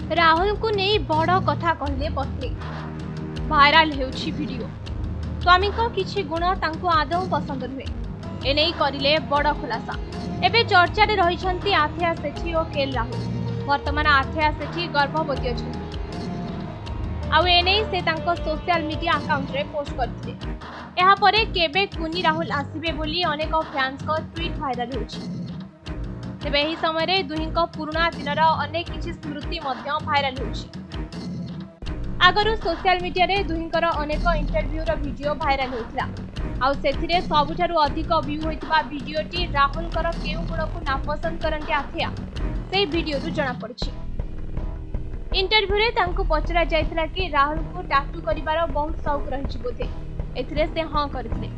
राहुल को नहीं बड़ कथा कहले पत्नी भाइराल हेउछि वीडियो। स्वामी को किछि गुण तांको आदौ पसंद नुहे एने करिले बड़ खुलासा। एबे चर्चा रे रहिछंती आथेया सेठी और केएल राहुल। वर्तमान आथेया सेठी गर्भवती अछंती आउ एने से तांको सोशल मीडिया अकाउंट रे पोस्ट करथिले। एहा परे केबे कुनी राहुल आसीबे बोली अनेक फैंस को ट्वीट भाइराल होछि। तेबे एही समय रे दुहिंको पुराना दिनर अनेक किछि स्मृति मध्य भाइराल होछि। आगरु सोशल मीडिया रे दुहिंकर अनेक इंटरव्यू रो वीडियो भाइराल होइतला। आउ सेथिरे सबुठारु अधिक व्यू होइतबा वीडियोटी राहुल कर केउ गुण को नापसंद करंती आथेया सेही वीडियो रु जणा पड़छि। इंटरव्यू रे तांको पचरा जायतला कि राहुल को टाटू करिवार बहुत शौक रहिछि बोथे। एथिरे से हां करथिले।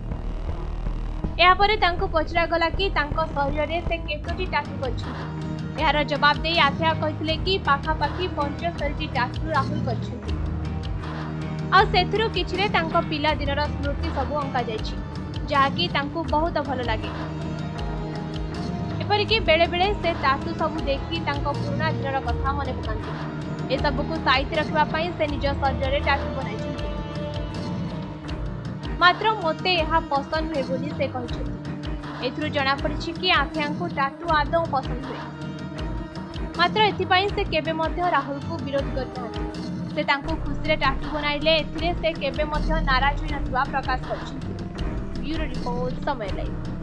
या परे तांको पचरा गला कि तांको शरीर रे से केतोटी टाटू करछि। यार जवाब देई आथेया कहितले कि पाखा पाखी 75टी टाटू राहुल करछि। आ सेथिरो किछरे तांको पिला दिनर स्मृति सब अंका जायछि जहा कि तांको बहुत भल लागे। एपरि कि बेले बेले से टाटू सब देखि तांको पुराना दिनर कथा मने पकांती। ए सब को साइति रखबा पई से निज शरीर रे टाटू बनाइछि। मात्र मोते यह पसंद हुए बोली से कहछथि। एथुरु जणा पड़छि कि आथेयांको टाटू आदौ पसंद हुए। मात्र एथिपाई से केबे मध्य राहुल को विरोध करथाथि। से तांको खुशी रे टाटू बनाइले एथिरे से केबे मध्य नाराज होई नथवा प्रकाश करछि। ब्यूरो रिपोर्ट समय लाइव।